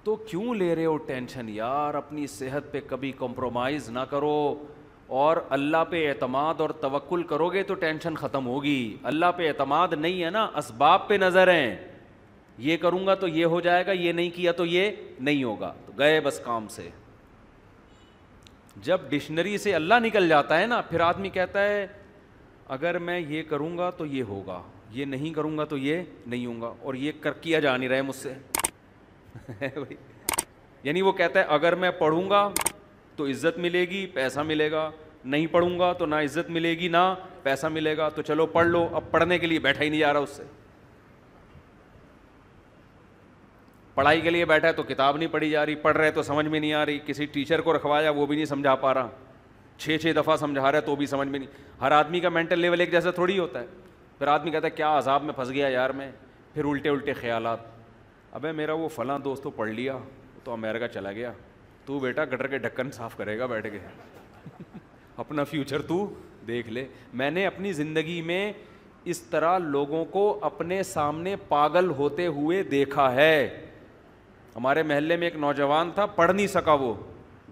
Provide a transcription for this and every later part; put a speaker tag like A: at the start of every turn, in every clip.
A: تو کیوں لے رہے ہو ٹینشن یار؟ اپنی صحت پہ کبھی کمپرومائز نہ کرو، اور اللہ پہ اعتماد اور توکل کرو گے تو ٹینشن ختم ہوگی. اللہ پہ اعتماد نہیں ہے نا، اسباب پہ نظر ہیں. یہ کروں گا تو یہ ہو جائے گا، یہ نہیں کیا تو یہ نہیں ہوگا، تو گئے بس کام سے. جب ڈکشنری سے اللہ نکل جاتا ہے نا، پھر آدمی کہتا ہے اگر میں یہ کروں گا تو یہ ہوگا، یہ نہیں کروں گا تو یہ نہیں ہوگا، اور یہ کیا جا نہیں رہا ہے مجھ سے. یعنی وہ کہتا ہے اگر میں پڑھوں گا تو عزت ملے گی، پیسہ ملے گا، نہیں پڑھوں گا تو نہ عزت ملے گی نہ پیسہ ملے گا. تو چلو پڑھ لو. اب پڑھنے کے لیے بیٹھا ہی نہیں جا رہا اس سے. پڑھائی کے لیے بیٹھا ہے تو کتاب نہیں پڑھی جا رہی، پڑھ رہے تو سمجھ میں نہیں آ رہی، کسی ٹیچر کو رکھوایا وہ بھی نہیں سمجھا پا رہا، 6 دفعہ سمجھا رہا ہے تو بھی سمجھ میں نہیں. ہر آدمی کا مینٹل لیول ایک جیسا تھوڑی ہوتا ہے. پھر آدمی کہتا ہے کیا عذاب میں پھنس گیا یار میں. پھر الٹے خیالات. ابے میرا وہ فلاں دوست تو پڑھ لیا تو امریکہ چلا گیا، تو بیٹا گٹر کے ڈھکن صاف کرے گا بیٹھ کے. اپنا فیوچر تو دیکھ لے. میں نے اپنی زندگی میں اس طرح لوگوں کو اپنے سامنے پاگل ہوتے ہوئے دیکھا ہے. ہمارے محلے میں ایک نوجوان تھا، پڑھ نہیں سکا، وہ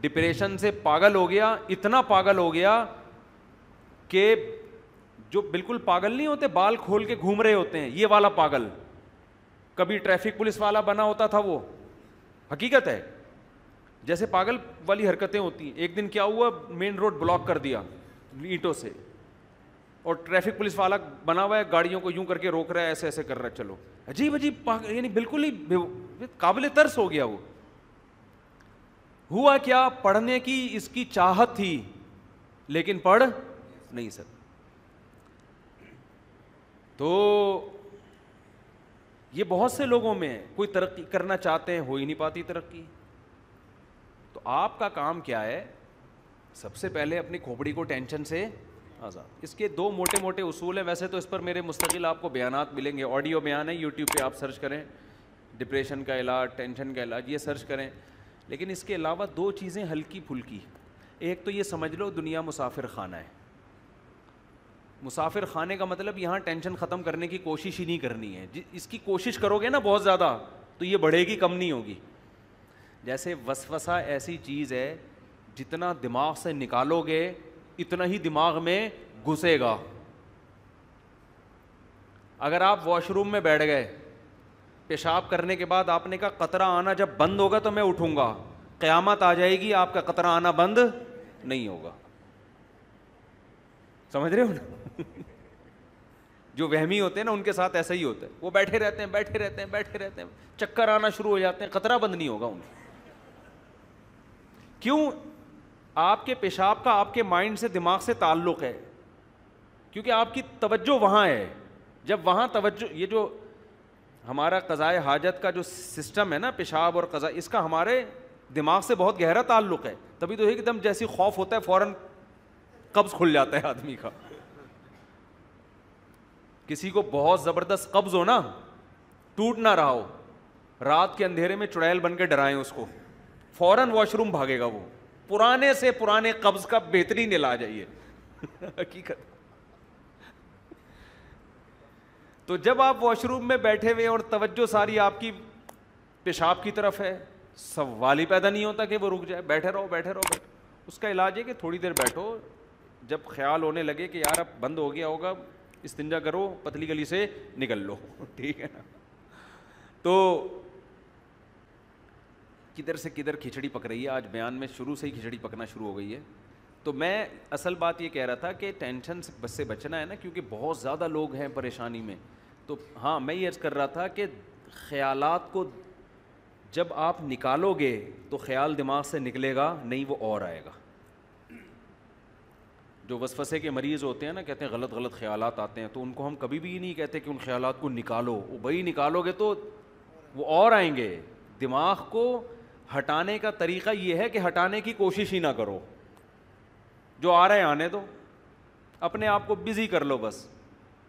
A: ڈپریشن سے پاگل ہو گیا. اتنا پاگل ہو گیا کہ جو بالکل پاگل نہیں ہوتے، بال کھول کے گھوم رہے ہوتے ہیں، یہ والا پاگل. کبھی ٹریفک پولیس والا بنا ہوتا تھا وہ، حقیقت ہے. جیسے پاگل والی حرکتیں ہوتی ہیں. ایک دن کیا ہوا، مین روڈ بلاک کر دیا اینٹوں سے، اور ٹریفک پولیس والا بنا ہوا ہے، گاڑیوں کو یوں کر کے روک رہا ہے، ایسے ایسے کر رہا ہے. چلو عجیب یعنی بالکل ہی قابل ترس ہو گیا وہ. ہوا کیا، پڑھنے کی اس کی چاہت تھی لیکن پڑھ نہیں سکتا. تو یہ بہت سے لوگوں میں کوئی ترقی کرنا چاہتے ہیں، ہو ہی نہیں پاتی ترقی. تو آپ کا کام کیا ہے؟ سب سے پہلے اپنی کھوپڑی کو ٹینشن سے آزاد. اس کے 2 موٹے موٹے اصول ہیں. ویسے تو اس پر میرے مستقل آپ کو بیانات ملیں گے، آڈیو بیان ہے، یوٹیوب پہ آپ سرچ کریں ڈپریشن کا علاج، ٹینشن کا علاج، یہ سرچ کریں. لیکن اس کے علاوہ 2 چیزیں ہلکی پھلکی. ایک تو یہ سمجھ لو دنیا مسافر خانہ ہے. مسافر خانے کا مطلب یہاں ٹینشن ختم کرنے کی کوشش ہی نہیں کرنی ہے. اس کی کوشش کرو گے نا بہت زیادہ تو یہ بڑھے گی، کم نہیں ہوگی. جیسے وسوسہ ایسی چیز ہے جتنا دماغ سے نکالو گے اتنا ہی دماغ میں گھسے گا. اگر آپ واش روم میں بیٹھ گئے، پیشاب کرنے کے بعد آپ نے کہا قطرہ آنا جب بند ہوگا تو میں اٹھوں گا، قیامت آ جائے گی آپ کا قطرہ آنا بند نہیں ہوگا. سمجھ رہے ہو نا؟ جو وہمی ہوتے ہیں نا ان کے ساتھ ایسا ہی ہوتا ہے. وہ بیٹھے رہتے ہیں، چکر آنا شروع ہو جاتے ہیں، قطرہ بند نہیں ہوگا ان. کیوں؟ آپ کے پیشاب کا آپ کے مائنڈ سے، دماغ سے تعلق ہے، کیونکہ آپ کی توجہ وہاں ہے. جب وہاں توجہ، یہ جو ہمارا قضائے حاجت کا جو سسٹم ہے نا، پیشاب اور قضاء، اس کا ہمارے دماغ سے بہت گہرا تعلق ہے. تبھی تو ایک دم جیسی خوف ہوتا ہے فوراً قبض کھل جاتا ہے آدمی کا. کسی کو بہت زبردست قبض ہو نا، ٹوٹ نہ رہا ہو، رات کے اندھیرے میں چڑیل بن کے ڈرائیں اس کو، فوراً واش روم بھاگے گا وہ. پرانے سے پرانے قبض کا بہترین علاج ہے یہ. حقیقت. تو جب آپ واش روم میں بیٹھے ہوئے اور توجہ ساری آپ کی پیشاب کی طرف ہے، سوال ہی پیدا نہیں ہوتا کہ وہ رک جائے. بیٹھے رہو. اس کا علاج ہے کہ تھوڑی دیر بیٹھو، جب خیال ہونے لگے کہ یار اب بند ہو گیا ہوگا، استنجا کرو، پتلی گلی سے نکل لو. ٹھیک ہے نا؟ تو کدھر سے کدھر کھچڑی پک رہی ہے. آج بیان میں شروع سے ہی کھچڑی پکنا شروع ہو گئی ہے. تو میں اصل بات یہ کہہ رہا تھا کہ ٹینشن سے بچنا ہے نا، کیونکہ بہت زیادہ لوگ ہیں پریشانی میں. تو ہاں، میں یہ عرض کر رہا تھا کہ خیالات کو جب آپ نکالو گے تو خیال دماغ سے نکلے گا نہیں، وہ اور آئے گا. جو وسوسے کے مریض ہوتے ہیں نا، کہتے ہیں غلط غلط خیالات آتے ہیں، تو ان کو ہم کبھی بھی نہیں کہتے کہ ان خیالات کو نکالو. وہ بھائی نکالو گے تو وہ اور آئیں گے. دماغ کو ہٹانے کا طریقہ یہ ہے کہ ہٹانے کی کوشش ہی نہ کرو. جو آ رہے ہیں آنے دو، اپنے آپ کو بزی کر لو. بس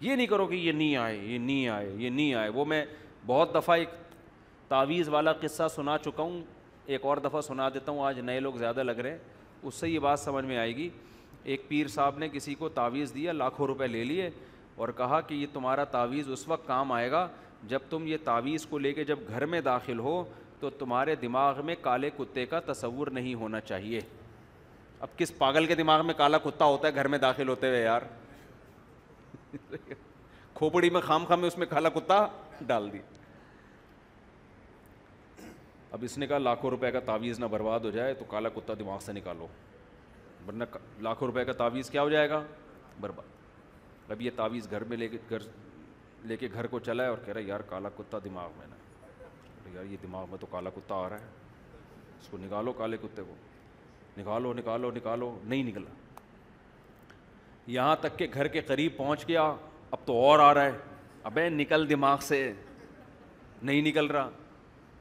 A: یہ نہیں کرو کہ یہ نہیں آئے. وہ میں بہت دفعہ ایک تعویذ والا قصہ سنا چکا ہوں، ایک اور دفعہ سنا دیتا ہوں. آج نئے لوگ زیادہ لگ رہے ہیں، اس سے یہ بات سمجھ میں آئے گی. ایک پیر صاحب نے کسی کو تعویذ دیا، لاکھوں روپے لے لیے اور کہا کہ یہ تمہارا تعویذ اس وقت کام آئے گا جب تم یہ تعویذ کو لے کے جب گھر میں داخل ہو تو تمہارے دماغ میں کالے کتے کا تصور نہیں ہونا چاہیے. اب کس پاگل کے دماغ میں کالا کتا ہوتا ہے گھر میں داخل ہوتے ہوئے یار؟ کھوپڑی میں خام میں اس میں کالا کتا ڈال دی. اب اس نے کہا لاکھوں روپے کا تعویذ نہ برباد ہو جائے تو کالا کتا دماغ سے نکالو, ورنہ لاکھوں روپے کا تعویذ کیا ہو جائے گا؟ برباد. اب یہ تعویذ گھر میں لے کے گھر کو چلا ہے اور کہہ رہا ہے یار کالا کتا دماغ میں نا, یار یہ دماغ میں تو کالا کتا آ رہا ہے, اس کو نکالو, کالے کتے کو نکالو نکالو نکالو, نہیں نکلا. یہاں تک کہ گھر کے قریب پہنچ گیا, اب تو اور آ رہا ہے, ابے نکل دماغ سے, نہیں نکل رہا.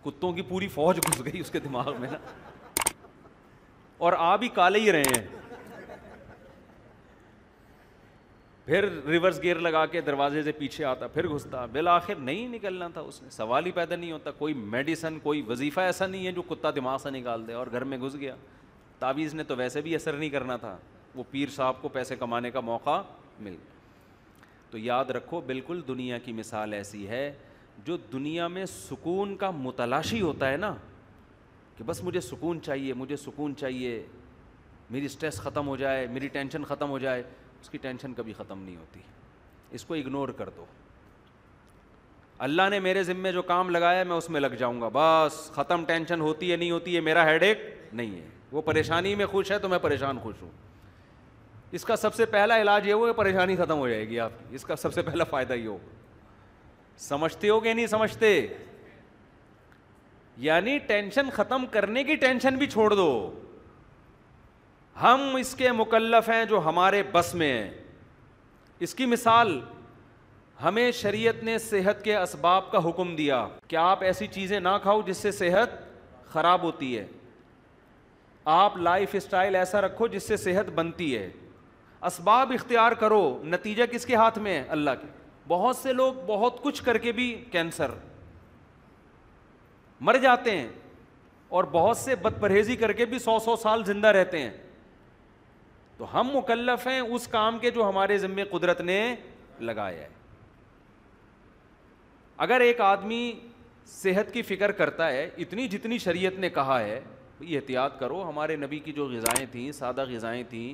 A: کتوں کی پوری فوج گھس گئی اس کے دماغ میں نا, اور آ بھی کالے ہی رہے ہیں. پھر ریورس گیئر لگا کے دروازے سے پیچھے آتا, پھر گھستا, بالآخر نہیں نکلنا تھا اس نے. سوال ہی پیدا نہیں ہوتا, کوئی میڈیسن کوئی وظیفہ ایسا نہیں ہے جو کتا دماغ سے نکال دے, اور گھر میں گھس گیا. تعویذ نے تو ویسے بھی اثر نہیں کرنا تھا, وہ پیر صاحب کو پیسے کمانے کا موقع مل گیا. تو یاد رکھو بالکل دنیا کی مثال ایسی ہے, جو دنیا میں سکون کا متلاشی ہوتا ہے نا, کہ بس مجھے سکون چاہیے, مجھے سکون چاہیے, میری سٹریس ختم ہو جائے, میری ٹینشن ختم ہو جائے. اس کی ٹینشن کبھی ختم نہیں ہوتی, اس کو اگنور کر دو. اللہ نے میرے ذمے جو کام لگایا میں اس میں لگ جاؤں گا, بس ختم. ٹینشن ہوتی ہے نہیں ہوتی ہے میرا ہیڈ ایک نہیں ہے. وہ پریشانی میں خوش ہے تو میں پریشان خوش ہوں. اس کا سب سے پہلا علاج یہ ہو کہ پریشانی ختم ہو جائے گی آپ کی, اس کا سب سے پہلا فائدہ یہ ہو. سمجھتے ہو کہ نہیں سمجھتے؟ یعنی ٹینشن ختم کرنے کی ٹینشن بھی چھوڑ دو. ہم اس کے مکلف ہیں جو ہمارے بس میں ہیں. اس کی مثال, ہمیں شریعت نے صحت کے اسباب کا حکم دیا کہ آپ ایسی چیزیں نہ کھاؤ جس سے صحت خراب ہوتی ہے. آپ لائف اسٹائل ایسا رکھو جس سے صحت بنتی ہے. اسباب اختیار کرو, نتیجہ کس کے ہاتھ میں ہے؟ اللہ کے. بہت سے لوگ بہت کچھ کر کے بھی کینسر مر جاتے ہیں, اور بہت سے بد پرہیزی کر کے بھی 100 سال زندہ رہتے ہیں. تو ہم مکلف ہیں اس کام کے جو ہمارے ذمے قدرت نے لگایا ہے. اگر ایک آدمی صحت کی فکر کرتا ہے اتنی جتنی شریعت نے کہا ہے, احتیاط کرو. ہمارے نبی کی جو غذائیں تھیں سادہ غذائیں تھیں,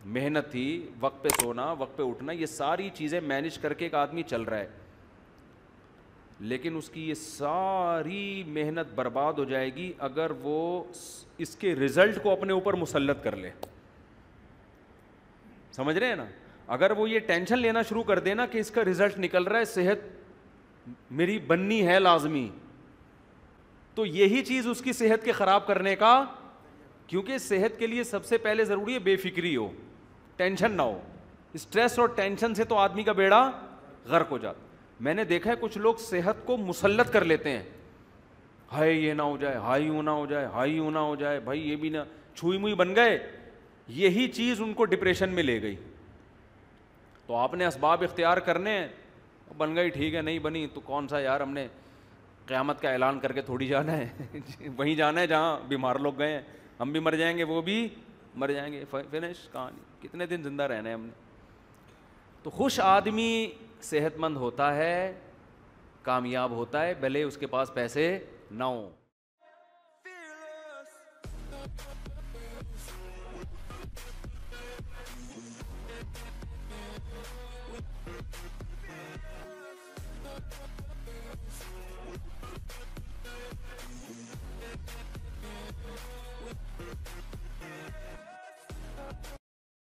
A: محنت تھی, وقت پہ سونا وقت پہ اٹھنا, یہ ساری چیزیں مینج کر کے ایک آدمی چل رہا ہے, لیکن اس کی یہ ساری محنت برباد ہو جائے گی اگر وہ اس کے رزلٹ کو اپنے اوپر مسلط کر لے. سمجھ رہے ہیں نا؟ اگر وہ یہ ٹینشن لینا شروع کر دینا کہ اس کا رزلٹ نکل رہا ہے, صحت میری بننی ہے لازمی, تو یہی چیز اس کی صحت کے خراب کرنے کا, کیونکہ صحت کے لیے سب سے پہلے ضروری ہے بے فکری ہو, ٹینشن نہ ہو. اسٹریس اور ٹینشن سے تو آدمی کا بیڑا غرق ہو جاتا. میں نے دیکھا ہے کچھ لوگ صحت کو مسلط کر لیتے ہیں, ہائے یہ نہ ہو جائے, ہائی یوں نہ ہو جائے, ہائی یوں نہ ہو جائے, بھائی یہ بھی نہ, چھوئی موئی بن گئے. یہی چیز ان کو ڈپریشن میں لے گئی. تو آپ نے اسباب اختیار کرنے, بن گئی ٹھیک ہے, نہیں بنی تو کون سا یار, ہم نے قیامت کا اعلان کر کے تھوڑی جانا ہے. وہیں جانا ہے جہاں بیمار لوگ گئے ہیں. ہم بھی مر جائیں گے, وہ بھی مر جائیں گے, فنش کہانی. کتنے دن زندہ رہنا ہے ہم نے. تو خوش آدمی صحت مند ہوتا ہے, کامیاب ہوتا ہے, بھلے اس کے پاس پیسے نہ ہوں.